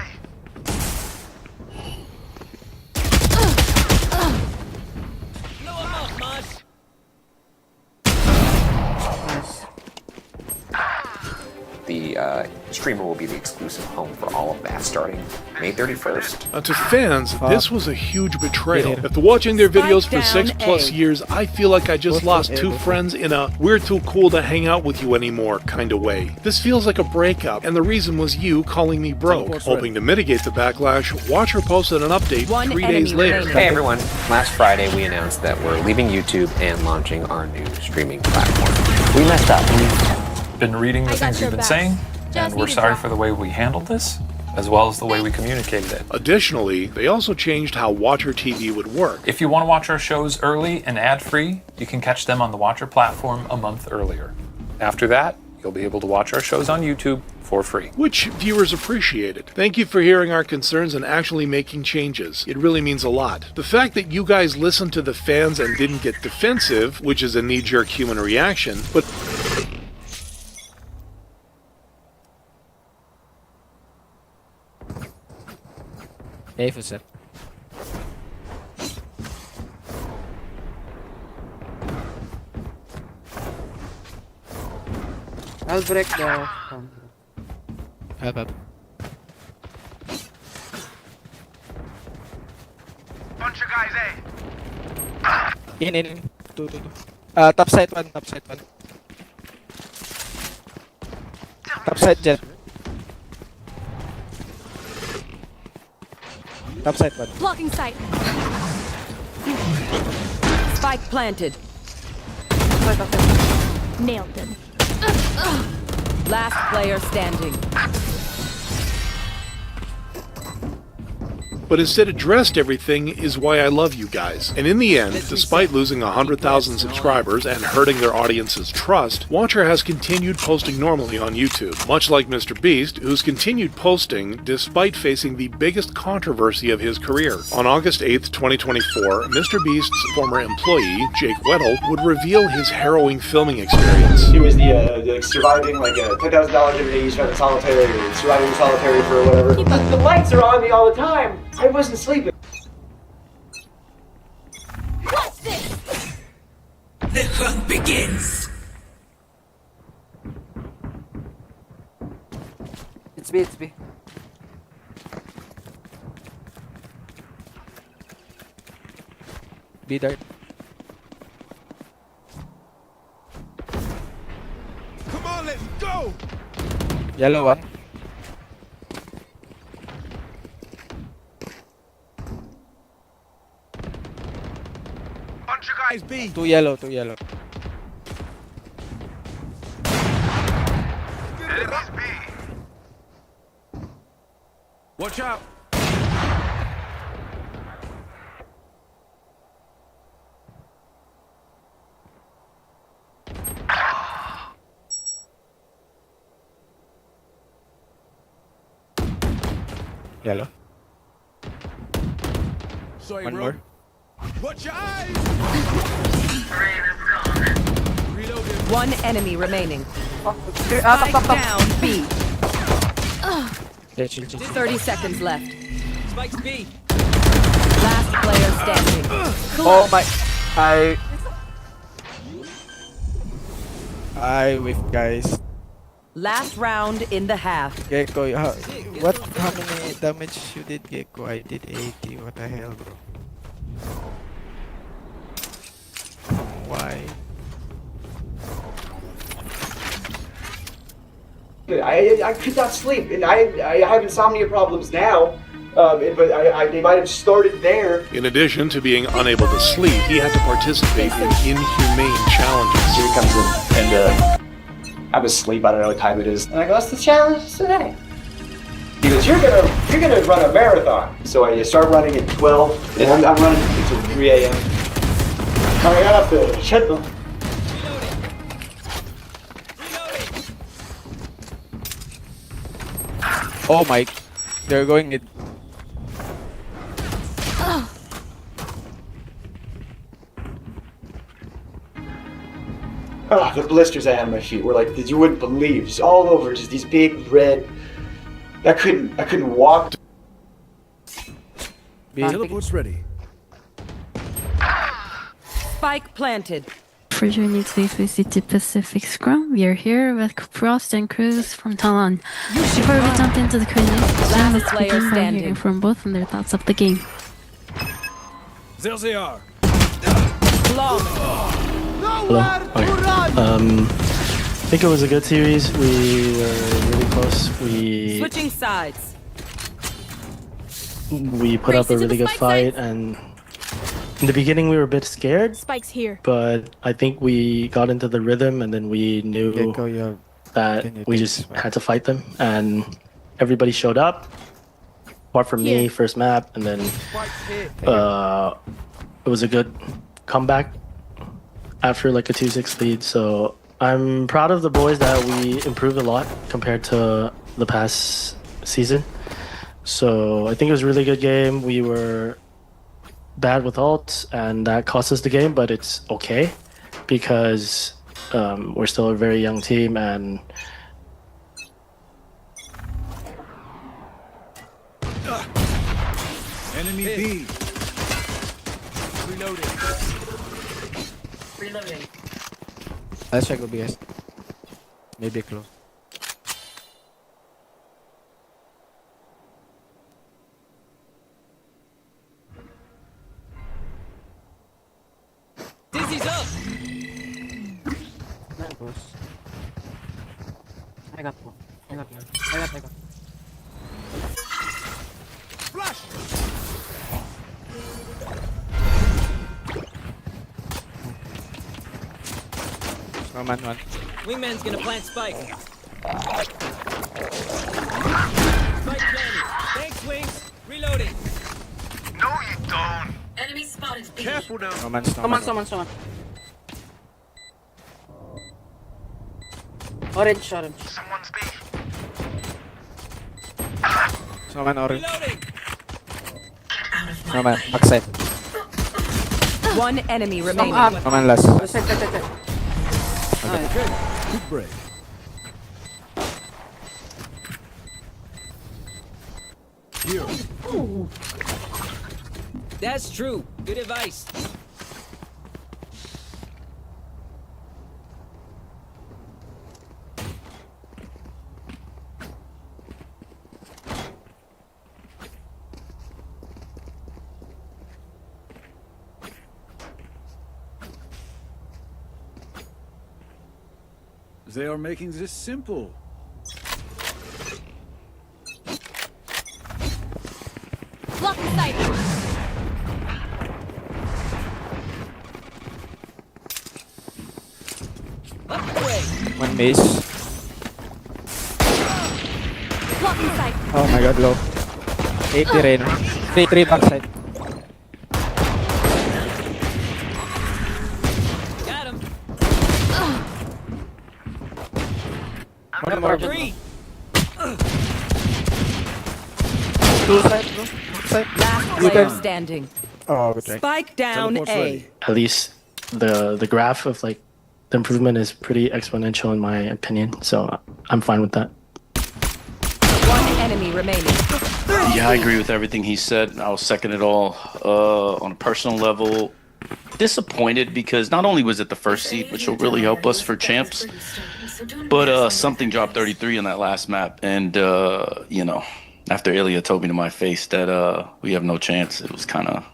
the streamer will be the exclusive home for all of that starting May 31st. To fans, this was a huge betrayal. After watching their videos for 6+ years, I feel like I just lost 2 friends in a we're too cool to hang out with you anymore kind of way. This feels like a breakup, and the reason was you calling me broke. Hoping to mitigate the backlash, Watcher posted an update 3 days later. Hey everyone, last Friday we announced that we're leaving YouTube and launching our new streaming platform. We messed up. We've been reading the things you've been saying, and we're sorry for the way we handled this, as well as the way we communicated it. Additionally, they also changed how Watcher TV would work. If you want to watch our shows early and ad-free, you can catch them on the Watcher platform a month earlier. After that, you'll be able to watch our shows on YouTube for free. Which viewers appreciated. Thank you for hearing our concerns and actually making changes. It really means a lot. The fact that you guys listened to the fans and didn't get defensive, which is a knee-jerk human reaction, but Even sir. I'll break the... Help. Bunch of guys A. In. Two. Top side one. Top side jet. Top side one. Blocking sight. Spike planted. Nailed them. Last player standing. but instead addressed everything is why I love you guys. And in the end, despite losing 100,000 subscribers and hurting their audience's trust, Watcher has continued posting normally on YouTube, much like Mr. Beast, who's continued posting despite facing the biggest controversy of his career. On August 8th, 2024, Mr. Beast's former employee, Jake Weddle, would reveal his harrowing filming experience. He was the surviving like $10,000 every day, he's solitary, or surviving solitary for whatever. The lights are on me all the time. I wasn't sleeping. What's this? The hunt begins. It's B. B dart. Come on, let's go. Yellow one. Bunch of guys B. Two yellow. Enemies B. Watch out. Yellow. Sorry, One bro. more. Watch your eyes. One enemy remaining. Spike down B. 30 seconds left. Spike's B. Last player standing. Oh my. I whiff, guys. Last round in the half. Gecko, how many damage you did, Gecko? I did 80. What the hell, bro? Why? I could not sleep, and I have insomnia problems now. But they might have started there. In addition to being unable to sleep, he had to participate in inhumane challenges. Here he comes in, and I'm asleep. I don't know what time it is. And I go, "What's the challenge today?" He goes, "You're gonna run a marathon." So I start running at 12, and I'm running until 3 a.m. I got to shut them. Oh my. They're going in. Oh, the blisters I had on my feet were like, you wouldn't believe, just all over, just these big red. I couldn't walk. Teleport's ready. Spike planted. For joining today's VCT Pacific Scrum, we are here with Frost and Cruz from Talon. Before we jump into the Q&A, let's begin by hearing from both on their thoughts of the game. There they are. Hello. I think it was a good series. We were really close. Switching sides. We put up a really good fight, and in the beginning we were a bit scared. Spike's here. But I think we got into the rhythm, and then we knew that we just had to fight them, and everybody showed up, apart from me, first map, and then it was a good comeback after like a 2-6 lead. So I'm proud of the boys that we improved a lot compared to the past season. So I think it was a really good game. We were bad with ults, and that cost us the game, but it's okay because we're still a very young team, and Enemy B. Reloading. Let's check OBS. Maybe close. Dizzy's up! I got one. I got. Flash! Snowman one. Wingman's gonna plant Spike. Spike planted. Thanks, Wings. Reloading. No, you don't. Enemy spotted. Careful now. Snowman. Orange. Someone's B. Snowman orange. Reloading. Snowman backside. One enemy remaining. Snowman last. Good break. Here. That's true. Good advice. They are making this simple. Block the sight. One miss. Block the sight. Oh my god, low. 80 rain. 3 backside. Got him. One more. Three. Two side, bro. Side. Last player standing. Oh, good try. Spike down Teleport's A. ready. at least the graph of like the improvement is pretty exponential in my opinion. So I'm fine with that. One enemy remaining. Yeah, I agree with everything he said. I'll second it all. On a personal level, disappointed because not only was it the first seed, which will really help us for champs, but something dropped 33 on that last map. And, you know, after Ilya told me to my face that we have no chance, it was kind of,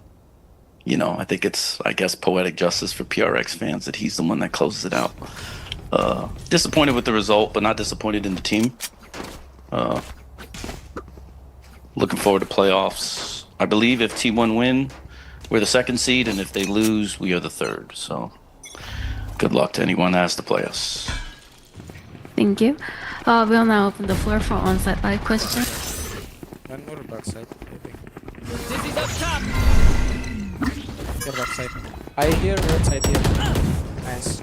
you know, I think it's, I guess, poetic justice for PRX fans that he's the one that closes it out. Disappointed with the result, but not disappointed in the team. Looking forward to playoffs. I believe if T1 win, we're the second seed, and if they lose, we are the third. So good luck to anyone that has to play us. Thank you. We'll now open the floor for on-site live questions. One more backside, I think. Dizzy's up top. Here backside. I hear right side here. Nice.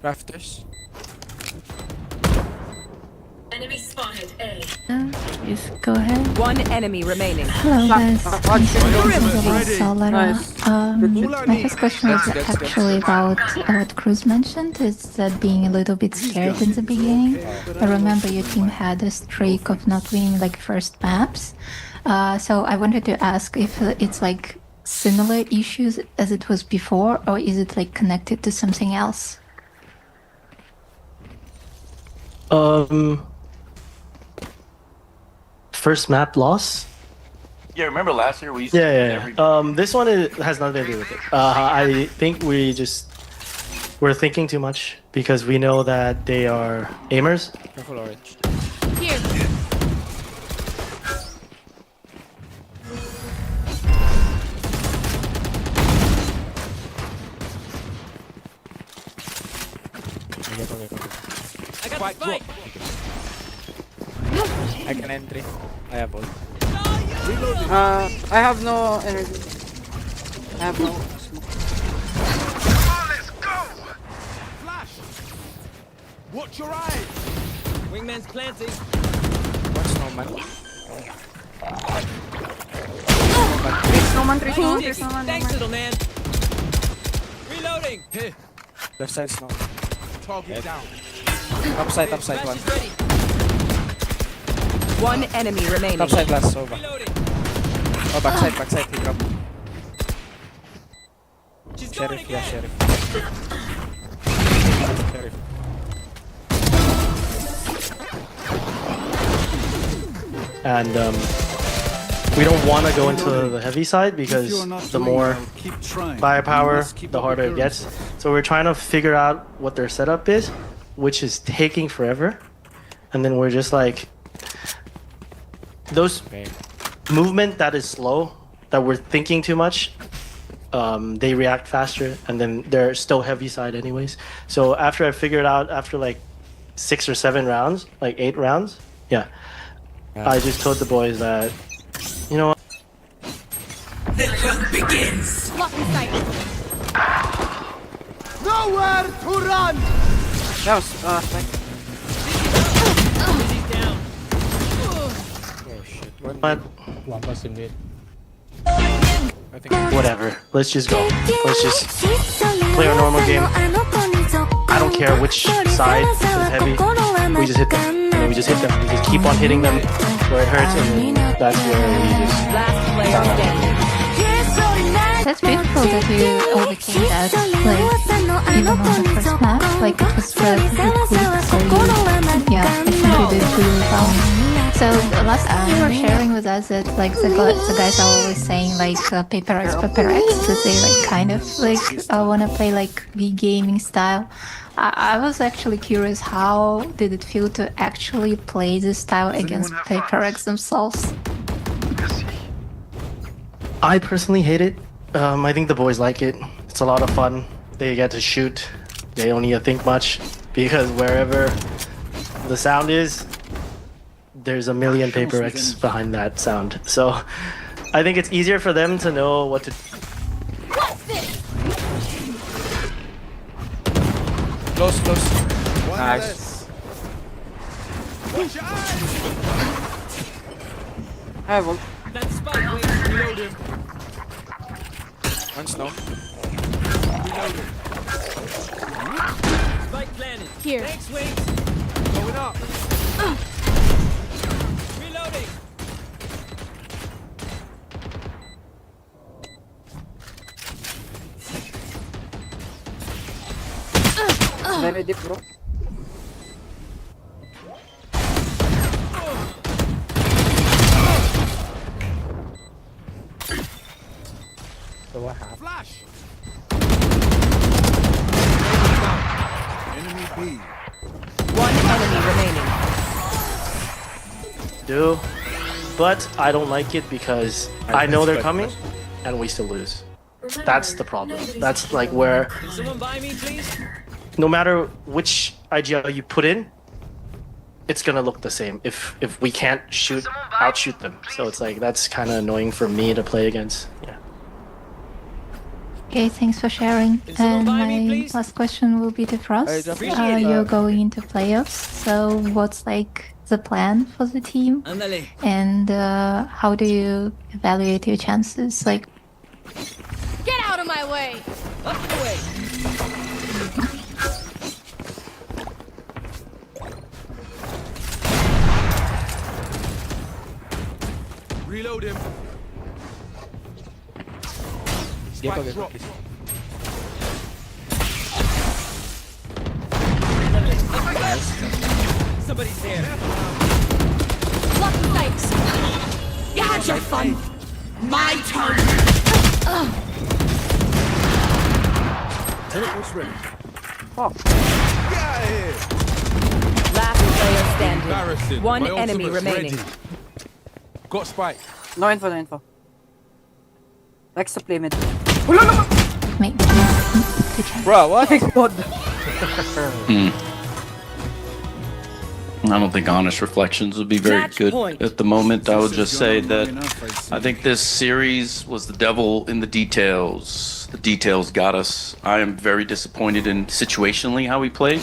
Crafters. Enemy spotted A. Yes, go ahead. One enemy remaining. Hello guys, my first question is actually about what Cruz mentioned, is that being a little bit scared in the beginning. I remember your team had a streak of not winning like first maps. So I wanted to ask if it's like similar issues as it was before, or is it like connected to something else? First map loss? Yeah, remember last year we used Yeah. This one has nothing to do with it. I think we're thinking too much because we know that they are aimers. Careful orange. Here. I got the spike. I can entry. I have all. I have no energy. I have no smoke. Let's go! Flash! Watch your eyes! Wingman's planting. Watch Snowman. There's no one. Thanks, little man. Reloading. Here. Left side Snowman. Target down. Upside one. Flash is ready. One enemy remaining. Upside last Sova. Oh, backside, he dropped. Sheriff, yeah, Sheriff. Sheriff. And we don't want to go into the heavy side because the more firepower, the harder it gets. So we're trying to figure out what their setup is, which is taking forever. And then we're just like, those movement that is slow, that we're thinking too much, they react faster, and then they're still heavy side anyways. So after I figured out, after like 6 or 7 rounds, like 8 rounds, I just told the boys that, you know what? The hunt begins. Lock in sight. Nowhere to run! That was spike. Dizzy's down. But One person mid. whatever. Let's just go. Let's just play our normal game. I don't care which side is heavy. We just hit them. And we just hit them. We just keep on hitting them where it hurts, and then that's where we just. Last player standing. That's beautiful that you overcame that, like, even on the first map, like, it was relatively quick, so yeah, I think you did really well. So, the last time you were sharing with us that, like, the guys are always saying, like, paper X, that they, like, kind of, like, wanna play, like, V-gaming style. I was actually curious, how did it feel to actually play this style against paper X themselves? I personally hate it. I think the boys like it. It's a lot of fun. They get to shoot. They don't need to think much because wherever the sound is, there's a million paper X behind that sound. So I think it's easier for them to know what to. Close. Nice. I have ult. That spike wait. Reload him. One snow. Reloading. Spike planted. Here. Thanks, wait. Going up. Reloading. Very deep, bro. So what happened? Flash. Enemy B. One enemy remaining. Do, but I don't like it because I know they're coming, and we still lose. That's the problem. That's like where Can someone buy me, please? no matter which IGL you put in, it's gonna look the same if we can't outshoot them. So it's like that's kind of annoying for me to play against. Yeah. Okay, thanks for sharing. And my last question will be to Frost. You're going into playoffs, so what's like the plan for the team? And how do you evaluate your chances? Like, Get out of my way! Up the way. Reload him. Get Spike okay, drop. please. Somebody's there. Lucky thanks! You had your fun! My turn! Teleport's ready. Fuck. Get out of here. Last player standing. Embarrassing. One My enemy ultimate's remaining. ready. Got spike. No info, no info. Next to play mid. make good chance. Bro, what? I don't think honest reflections would be very Match good point. at the moment. I would just say that I think this series was the devil in the details. The details got us. I am very disappointed in situationally how we played.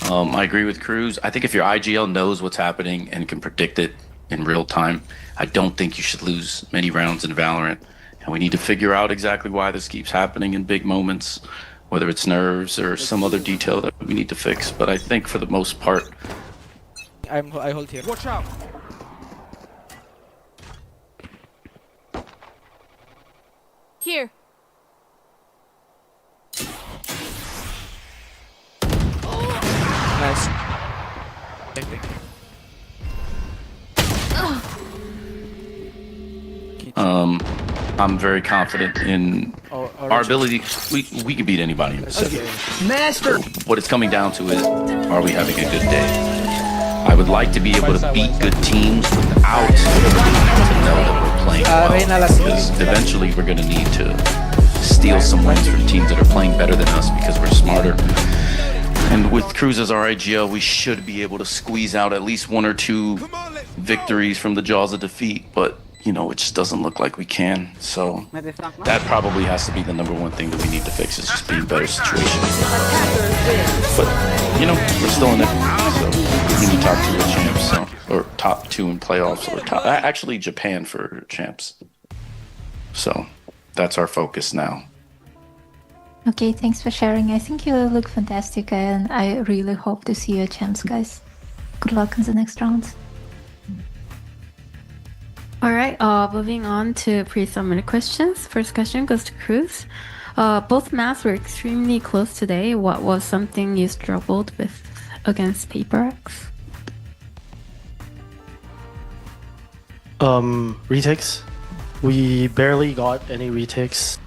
I agree with Cruz. I think if your IGL knows what's happening and can predict it in real time, I don't think you should lose many rounds in Valorant. And we need to figure out exactly why this keeps happening in big moments, whether it's nerves or some other detail that we need to fix. But I think for the most part, I hold here. Watch out. Here. Nice. I'm very confident in our ability. We can beat anybody in this. Master. What it's coming down to is, are we having a good day? I would like to be able to beat good teams without to know that we're playing well, because eventually we're going to need to steal some wins from teams that are playing better than us because we're smarter. And with Cruz as our IGL, we should be able to squeeze out at least one or two victories from the jaws of defeat, but you know, it just doesn't look like we can. So that probably has to be the number one thing that we need to fix, is just being better situations. But you know, we're still in it, so we need top 2 champs, so, or top 2 in playoffs, or top, actually Japan for champs. So that's our focus now. Okay, thanks for sharing. I think you look fantastic, and I really hope to see your champs, guys. Good luck in the next rounds. Alright, moving on to pre-submitted questions. First question goes to Cruz. Both maps were extremely close today. What was something you struggled with against PaperX? Retakes. We barely got any retakes.